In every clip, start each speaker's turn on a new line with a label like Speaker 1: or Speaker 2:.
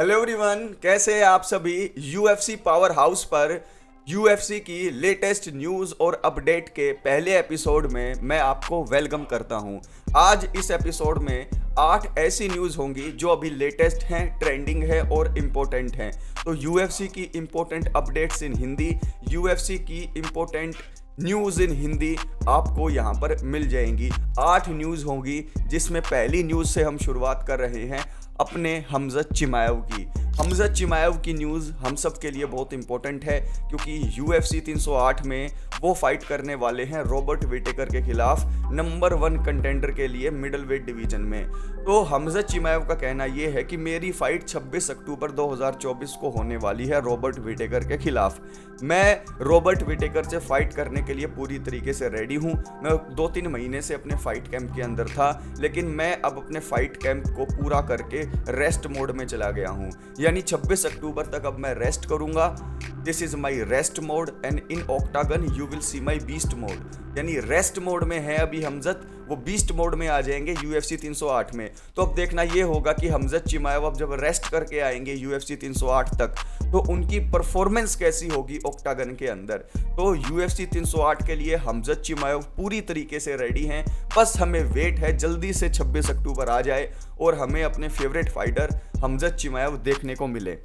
Speaker 1: Hello everyone, कैसे हैं आप सभी। यूएफसी पावर हाउस पर यूएफसी की लेटेस्ट न्यूज़ और अपडेट के पहले एपिसोड में मैं आपको वेलकम करता हूं। आज इस एपिसोड में 8 ऐसी न्यूज़ होंगी जो अभी लेटेस्ट हैं, ट्रेंडिंग है और इम्पोर्टेंट हैं। तो यूएफसी की important updates in Hindi, UFC की इम्पोर्टेंट न्यूज़ इन हिंदी आपको यहाँ पर मिल जाएंगी। 8 न्यूज़ होंगी, जिसमें पहली न्यूज़ से हम शुरुआत कर रहे हैं अपने हमज़त चिमाएव की। हमज़त चिमाएव की न्यूज़ हम सब के लिए बहुत इंपॉर्टेंट है, क्योंकि यूएफसी 308 में वो फाइट करने वाले हैं रॉबर्ट विटेकर के खिलाफ नंबर 1 कंटेंडर के लिए मिडल वेट डिवीजन में। तो हमज़त चिमाएव का कहना ये है कि मेरी फाइट 26 अक्टूबर 2024 को होने वाली है रॉबर्ट विटेकर के खिलाफ। मैं रॉबर्ट विटेकर से फाइट करने के लिए पूरी तरीके से रेडी हूँ। मैं 2-3 महीने से अपने फाइट कैंप के अंदर था, लेकिन मैं अब अपने फाइट कैंप को पूरा करके रेस्ट मोड में चला गया हूँ। यानी 26 अक्टूबर तक अब मैं रेस्ट करूंगा। This is my rest mode and in octagon you will see my beast mode. यानी रेस्ट मोड में है अभी हमज़त, वो बीस्ट मोड में आ जाएंगे यूएफसी 308 में। तो अब देखना ये होगा कि हमज़त चिमाएव अब जब रेस्ट करके आएंगे यूएफसी 308 तक, तो उनकी परफॉर्मेंस कैसी होगी ऑक्टागन के अंदर। तो यूएफसी 308 के लिए हमज़त चिमाएव पूरी तरीके से रेडी हैं। बस हमें वेट है जल्दी से 26 अक्टूबर आ जाए और हमें अपने फेवरेट फाइटर हमज़त चिमाएव देखने को मिले।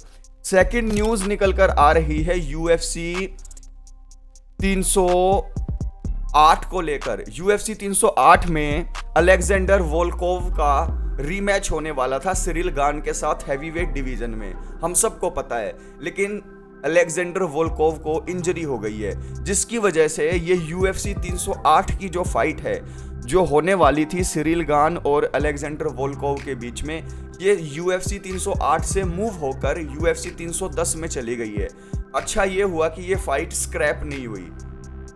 Speaker 1: सेकंड न्यूज़ निकल कर आ रही है यूएफसी 308 को लेकर। यूएफसी 308 में अलेक्जेंडर वोल्कोव का रीमैच होने वाला था सिरिल गान के साथ हैवीवेट डिवीजन में, हम सबको पता है। लेकिन अलेक्जेंडर वोल्कोव को इंजरी हो गई है, जिसकी वजह से ये यूएफसी 308 की जो फाइट है, जो होने वाली थी सिरिल गान और अलेक्जेंडर वोल्कोव के बीच में, ये यूएफसी 308 से मूव होकर यूएफसी 310 में चली गई है। अच्छा ये हुआ कि ये फाइट स्क्रैप नहीं हुई,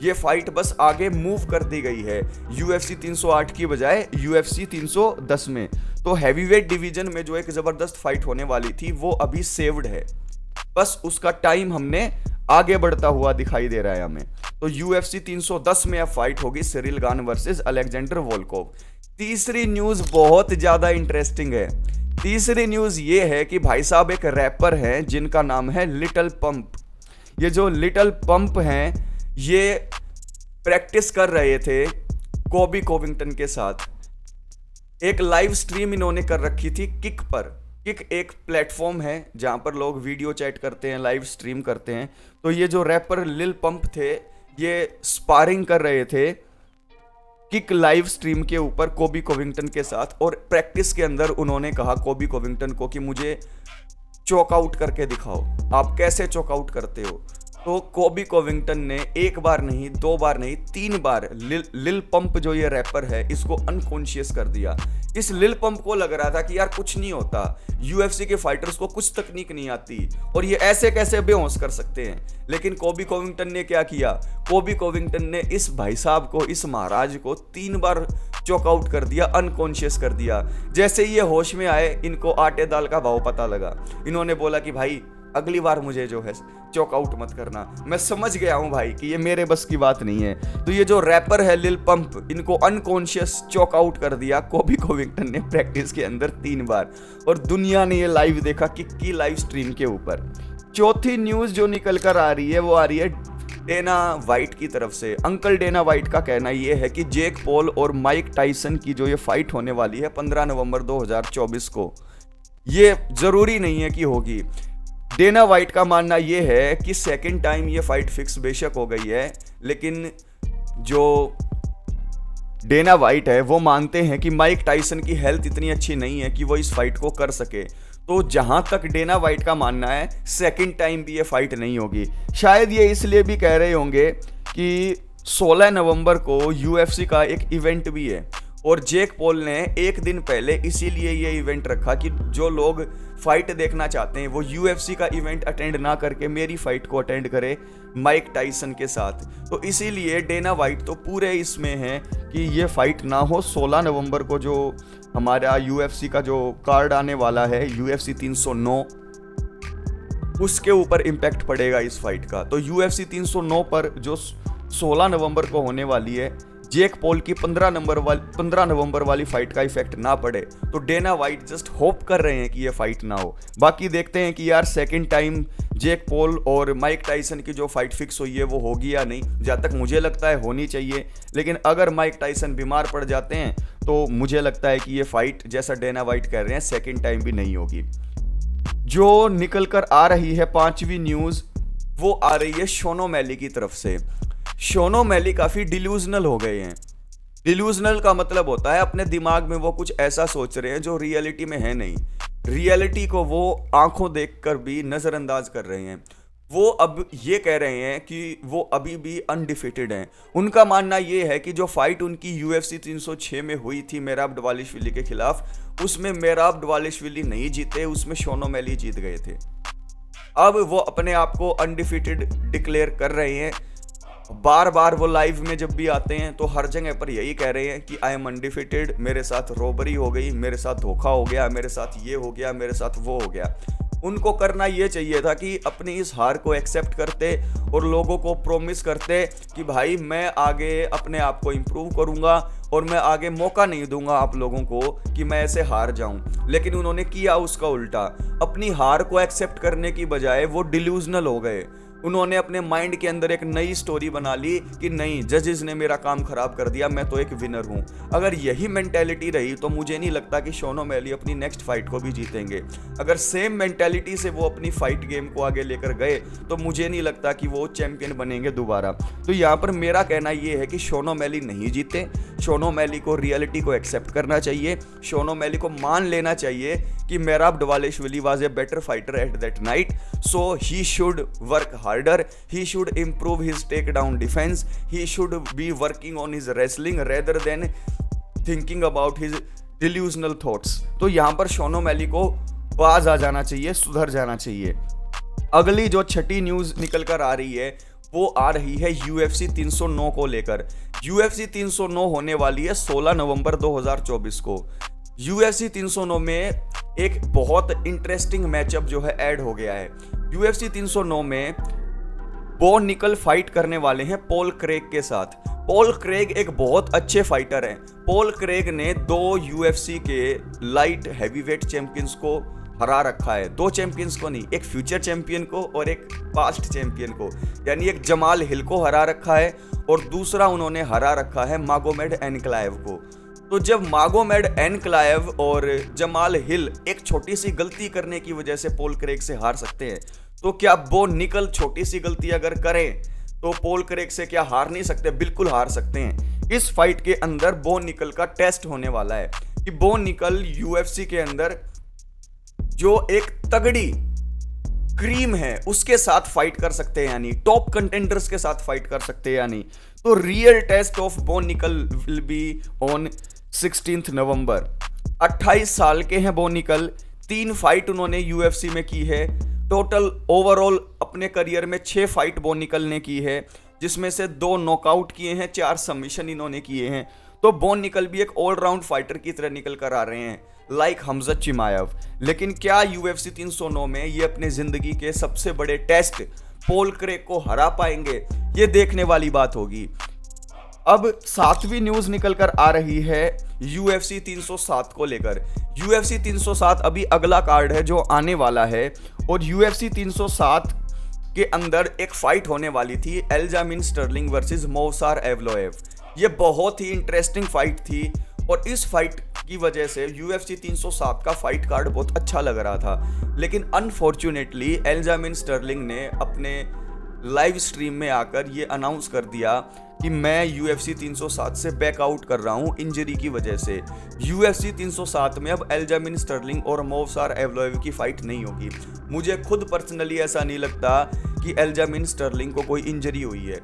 Speaker 1: ये फाइट बस आगे मूव कर दी गई है यूएफसी 308 की बजाय यूएफसी 310 में। तो हैवीवेट डिवीजन में जो एक ज़बरदस्त फाइट होने वाली थी वो अभी सेव्ड है, बस उसका टाइम हमने आगे बढ़ता हुआ दिखाई दे रहा है हमें। तो यूएफसी 310 में अब फाइट होगी Ciryl Gane versus Alexander Volkov. तीसरी न्यूज़ बहुत ज़्यादा इंटरेस्टिंग है। तीसरी न्यूज़ ये है कि भाई साहब एक रैपर हैं जिनका नाम है लिटिल पंप। ये जो लिटिल पंप हैं ये प्रैक्टिस कर रहे थे कोबी कोविंगटन के साथ। एक लाइव स्ट्रीम इन्होंने कर रखी थी किक पर। किक एक प्लेटफॉर्म है जहाँ पर लोग वीडियो चैट करते हैं, लाइव स्ट्रीम करते हैं। तो ये जो रैपर लिल पंप थे ये स्पारिंग कर रहे थे किक लाइव स्ट्रीम के ऊपर कोबी कोविंगटन के साथ। और प्रैक्टिस के अंदर उन्होंने कहा कोबी कोविंगटन को कि मुझे चॉकआउट करके दिखाओ, आप कैसे चॉकआउट करते हो। तो कोबी कोविंगटन ने एक बार नहीं, 2 बार नहीं, 3 बार लिल पंप जो ये रैपर है इसको अनकॉन्शियस कर दिया। इस लिल पंप को लग रहा था कि यार कुछ नहीं होता, यूएफसी के फाइटर्स को कुछ तकनीक नहीं आती और ये ऐसे कैसे बेहोश कर सकते हैं। लेकिन कोबी कोविंगटन ने क्या किया, कोबी कोविंगटन ने इस भाई साहब को, इस महाराज को 3 बार चॉकआउट कर दिया, अनकॉन्शियस कर दिया। जैसे ही ये होश में आए, इनको आटे दाल का भाव पता लगा। इन्होंने बोला कि भाई अगली बार मुझे जो है चॉकआउट मत करना। मैं समझ गया हूं भाई कि ये मेरे बस की बात नहीं है। तो ये जो रैपर है लिल पंप, इनको अनकॉन्शियस चॉकआउट कर दिया कोबी कोविंगटन ने प्रैक्टिस के अंदर 3 बार। और दुनिया ने ये लाइव देखा किक की लाइव स्ट्रीम के ऊपर। चौथी न्यूज़ जो निकल कर आ रही है वो आ रही है डेना वाइट की तरफ से। अंकल डेना वाइट का कहना ये है कि जेक पॉल और माइक टाइसन की जो ये फाइट होने वाली है 15 नवंबर 2024 को, ये ज़रूरी नहीं है कि होगी। डेना वाइट का मानना ये है कि सेकंड टाइम ये फाइट फिक्स बेशक हो गई है, लेकिन जो डेना वाइट है वो मानते हैं कि माइक टाइसन की हेल्थ इतनी अच्छी नहीं है कि वो इस फाइट को कर सके। तो जहां तक डेना वाइट का मानना है सेकंड टाइम भी ये फाइट नहीं होगी। शायद ये इसलिए भी कह रहे होंगे कि 16 नवंबर को यूएफसी का एक इवेंट भी है और जेक पॉल ने एक दिन पहले इसीलिए ये इवेंट रखा कि जो लोग फाइट देखना चाहते हैं वो यूएफसी का इवेंट अटेंड ना करके मेरी फाइट को अटेंड करे माइक टाइसन के साथ। तो इसीलिए डेना वाइट तो पूरे इसमें है कि ये फाइट ना हो। 16 नवंबर को जो हमारा यूएफसी का जो कार्ड आने वाला है यूएफसी 309, उसके ऊपर इम्पैक्ट पड़ेगा इस फाइट का। तो यूएफसी 309 पर जो 16 नवंबर को होने वाली है, जेक पॉल की 15 नवंबर वाली फाइट का इफेक्ट ना पड़े, तो डेना वाइट जस्ट होप कर रहे हैं कि ये फाइट ना हो। बाकी देखते हैं कि यार सेकंड टाइम जेक पॉल और माइक टाइसन की जो फाइट फिक्स हुई है वो होगी या नहीं। जहाँ तक मुझे लगता है होनी चाहिए, लेकिन अगर माइक टाइसन बीमार पड़ जाते हैं तो मुझे लगता है कि ये फाइट, जैसा डेना वाइट कह रहे हैं, सेकंड टाइम भी नहीं होगी। जो निकल कर आ रही है पांचवी न्यूज़, वो आ रही है शोनो मैली की तरफ से। शोनो मैली काफ़ी डिल्यूजनल हो गए हैं। डिल्यूजनल का मतलब होता है अपने दिमाग में वो कुछ ऐसा सोच रहे हैं जो रियलिटी में है नहीं। रियलिटी को वो आंखों देखकर भी नज़रअंदाज कर रहे हैं। वो अब ये कह रहे हैं कि वो अभी भी अनडिफिटेड हैं। उनका मानना ये है कि जो फाइट उनकी UFC 306 में हुई थी मेराब डवालिशविली के खिलाफ, उसमें मेराब डवालिशविली नहीं जीते, उसमें शोनो मैली जीत गए थे। अब वो अपने आप को अनडिफिटेड डिक्लेयर कर रहे हैं। बार बार वो लाइव में जब भी आते हैं तो हर जगह पर यही कह रहे हैं कि आई एम अनडिफिटेड, मेरे साथ रॉबरी हो गई, मेरे साथ धोखा हो गया, मेरे साथ ये हो गया, मेरे साथ वो हो गया। उनको करना ये चाहिए था कि अपनी इस हार को एक्सेप्ट करते और लोगों को प्रॉमिस करते कि भाई मैं आगे अपने आप को इम्प्रूव करूंगा और मैं आगे मौका नहीं दूंगा आप लोगों को कि मैं ऐसे हार जाऊं। लेकिन उन्होंने किया उसका उल्टा। अपनी हार को एक्सेप्ट करने की बजाय वो डिल्यूजनल हो गए। उन्होंने अपने माइंड के अंदर एक नई स्टोरी बना ली कि नहीं, जजेस ने मेरा काम खराब कर दिया, मैं तो एक विनर हूँ। अगर यही मेंटेलिटी रही तो मुझे नहीं लगता कि शोनो मैली अपनी नेक्स्ट फाइट को भी जीतेंगे। अगर सेम मेंटेलिटी से वो अपनी फाइट गेम को आगे लेकर गए तो मुझे नहीं लगता कि वो चैंपियन बनेंगे दोबारा। तो यहाँ पर मेरा कहना ये है कि शोनो मैली नहीं जीते। शोनो मैली को रियलिटी को एक्सेप्ट करना चाहिए। शोनो मैली को मान लेना चाहिए कि Merab Dvalishvili was a better fighter at that night, so he should work harder, he should improve his takedown defense, he should be working on his wrestling rather than thinking about his delusional thoughts। तो यहाँ पर शोनो मैली को बाज आ जाना चाहिए, सुधर जाना चाहिए। अगली जो छठी न्यूज़ निकल कर आ रही है वो आ रही है UFC 309 को लेकर। UFC 309 होने वाली है 16 नवंबर 2024 को। UFC 309 में एक बहुत इंटरेस्टिंग मैचअप जो है ऐड हो गया है। UFC 309 में बो निकल फाइट करने वाले हैं पॉल क्रेग के साथ। पॉल क्रेग एक बहुत अच्छे फाइटर हैं। पॉल क्रेग ने 2 UFC के लाइट हैवीवेट चैंपियंस को हरा रखा है। 2 चैंपियंस को नहीं, एक फ्यूचर चैंपियन को और एक पास्ट चैंपियन को, यानी एक जमाल हिल को हरा रखा है और दूसरा उन्होंने हरा रखा है मागोमेड एनक्लाइव को। तो जब मागोमेड एनक्लाइव और जमाल हिल एक छोटी सी गलती करने की वजह से पॉल क्रेग से हार सकते हैं, तो क्या बो निकल छोटी सी गलती अगर करें तो पॉल क्रेग से क्या हार नहीं सकते? बिल्कुल हार सकते हैं। इस फाइट के अंदर बो निकल का टेस्ट होने वाला है कि बो निकल UFC के अंदर जो एक तगड़ी क्रीम है उसके साथ फाइट कर सकते हैं, यानी टॉप कंटेंडर्स के साथ फाइट कर सकते हैं या नहीं। तो रियल टेस्ट ऑफ बो निकल विल बी ऑन 16 नवंबर। 28 साल के हैं बो निकल। 3 फाइट उन्होंने UFC में की है। टोटल ओवरऑल अपने करियर में 6 फाइट बो निकल ने की है, जिसमें से 2 नॉकआउट किए हैं, 4 सबमिशन इन्होंने किए हैं। तो बो निकल भी एक ऑलराउंड फाइटर की तरह निकल कर आ रहे हैं, लाइक हमजा चिमायव। लेकिन क्या UFC 309 में ये अपने जिंदगी के सबसे बड़े टेस्ट पॉल क्रेग को हरा पाएंगे? ये देखने वाली बात होगी। अब 7वीं न्यूज निकल कर आ रही है UFC 307 को लेकर। UFC 307 अभी अगला कार्ड है जो आने वाला है, और UFC 307 के अंदर एक फाइट होने वाली थी एल्जामिन स्टर्लिंग वर्सेस मोवसार एवलोएव। ये बहुत ही इंटरेस्टिंग फाइट थी और इस फाइट की वजह से UFC 307 का फाइट कार्ड बहुत अच्छा लग रहा था। लेकिन अनफॉर्चुनेटली एल्जामिन स्टर्लिंग ने अपने लाइव स्ट्रीम में आकर ये अनाउंस कर दिया कि मैं UFC 307 से बैकआउट कर रहा हूँ इंजरी की वजह से। UFC 307 में अब एल्जामिन स्टर्लिंग और मोवसार एवलोएव की फाइट नहीं होगी। मुझे खुद पर्सनली ऐसा नहीं लगता कि एल्जामिन स्टर्लिंग को कोई इंजरी हुई है।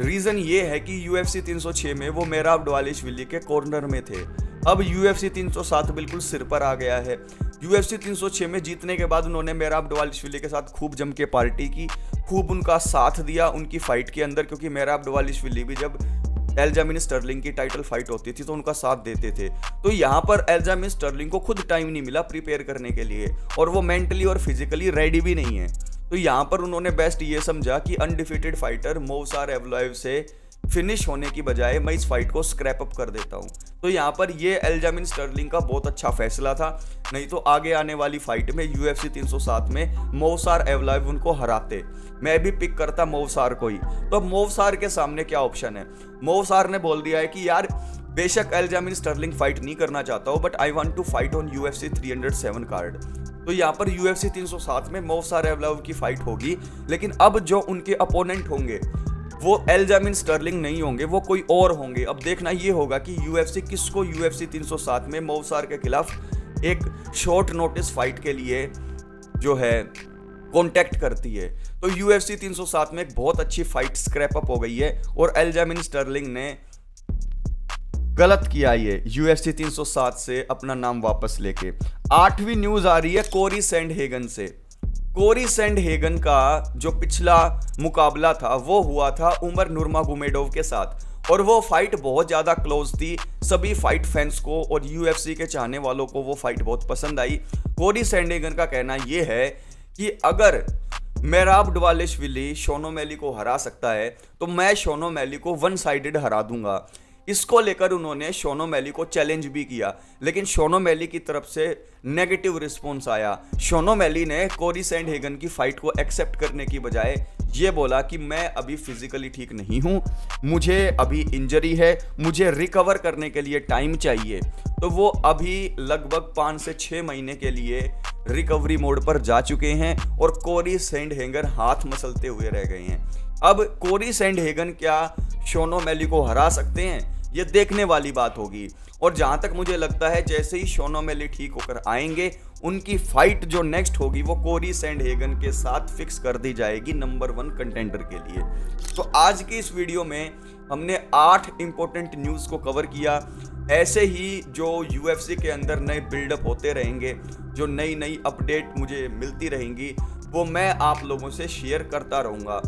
Speaker 1: रीज़न ये है कि UFC 306 में वो मेराब डवालिशविली के कॉर्नर में थे। अब UFC 307 बिल्कुल सिर पर आ गया है। UFC 306 में जीतने के बाद उन्होंने मेराब डवालिशविली के साथ खूब जम के पार्टी की, खूब उनका साथ दिया उनकी फाइट के अंदर, क्योंकि मेराब डवालिशविली भी जब एल्जामिन स्टर्लिंग की टाइटल फाइट होती थी तो उनका साथ देते थे। तो यहाँ पर एल्जामिन स्टर्लिंग को खुद टाइम नहीं मिला प्रिपेयर करने के लिए, और वो मेंटली और फिजिकली रेडी भी नहीं है। तो यहाँ पर उन्होंने बेस्ट ये समझा कि अनडिफिटेड फाइटर मोवसार एवलोएव से फिनिश होने की बजाय मैं इस फाइट को स्क्रैप अप कर देता हूँ। तो यहाँ पर ये एल्जामिन स्टर्लिंग का बहुत अच्छा फैसला था, नहीं तो आगे आने वाली फाइट में UFC 307 में मोवसार एवलाइव उनको हराते। मैं भी पिक करता मोवसार को ही। तो मोवसार के सामने क्या ऑप्शन है? मोवसार ने बोल दिया है कि यार बेशक एल्जामिन स्टर्लिंग फाइट नहीं करना चाहता हूँ, but I want to fight on UFC 307 card. तो यहाँ पर UFC 307 में मोवसार एवलाइव की फाइट होगी, लेकिन अब जो उनके अपोनेंट होंगे वो एल्जामिन स्टर्लिंग नहीं होंगे, वो कोई और होंगे। अब देखना ये होगा कि UFC किसको UFC 307 में मोवसार के खिलाफ एक शॉर्ट नोटिस फाइट के लिए जो है कॉन्टेक्ट करती है। तो UFC 307 में एक बहुत अच्छी फाइट स्क्रैप अप हो गई है और एल्जामिन स्टर्लिंग ने गलत किया ये UFC 307 से अपना नाम वापस लेके। 8वीं न्यूज आ रही है कोरी सैंडहेगन से। कोरी सैंडहेगन का जो पिछला मुकाबला था वो हुआ था उमर नुर्मागोमेडोव के साथ, और वो फाइट बहुत ज़्यादा क्लोज थी। सभी फाइट फैंस को और UFC के चाहने वालों को वो फाइट बहुत पसंद आई। कोरी सैंडहेगन का कहना ये है कि अगर मेराब डवालेश्विली शॉन ओमैली को हरा सकता है तो मैं शॉन ओमैली को वन साइडेड हरा दूंगा। इसको लेकर उन्होंने शॉन ओमैली को चैलेंज भी किया, लेकिन शॉन ओमैली की तरफ से नेगेटिव रिस्पॉन्स आया। शॉन ओमैली ने कोरी सैंडहेगन की फाइट को एक्सेप्ट करने की बजाय ये बोला कि मैं अभी फिजिकली ठीक नहीं हूँ, मुझे अभी इंजरी है, मुझे रिकवर करने के लिए टाइम चाहिए। तो वो अभी लगभग 5 से 6 महीने के लिए रिकवरी मोड पर जा चुके हैं और कोरी सैंडहेगन हाथ मसलते हुए रह गए हैं। अब कोरी सैंडहेगन क्या शॉन ओमैली को हरा सकते हैं? ये देखने वाली बात होगी। और जहां तक मुझे लगता है जैसे ही शॉन ओमैली ठीक होकर आएंगे, उनकी फाइट जो नेक्स्ट होगी वो कोरी सैंडहेगन के साथ फिक्स कर दी जाएगी नंबर 1 कंटेंडर के लिए। तो आज की इस वीडियो में हमने 8 इंपॉर्टेंट न्यूज़ को कवर किया। ऐसे ही जो UFC के अंदर नए बिल्डअप होते रहेंगे, जो नई नई अपडेट मुझे मिलती रहेंगी, वो मैं आप लोगों से शेयर करता रहूँगा।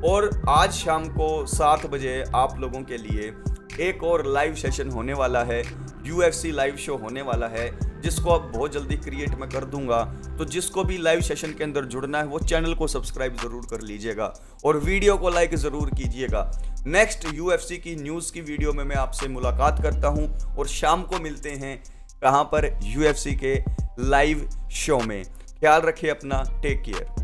Speaker 1: और आज शाम को 7 बजे आप लोगों के लिए एक और लाइव सेशन होने वाला है, UFC लाइव शो होने वाला है, जिसको अब बहुत जल्दी क्रिएट मैं कर दूंगा। तो जिसको भी लाइव सेशन के अंदर जुड़ना है वो चैनल को सब्सक्राइब ज़रूर कर लीजिएगा और वीडियो को लाइक ज़रूर कीजिएगा। नेक्स्ट UFC की न्यूज़ की वीडियो में मैं आपसे मुलाकात करता हूं और शाम को मिलते हैं कहां पर UFC के लाइव शो में। ख्याल रखिए अपना, टेक केयर।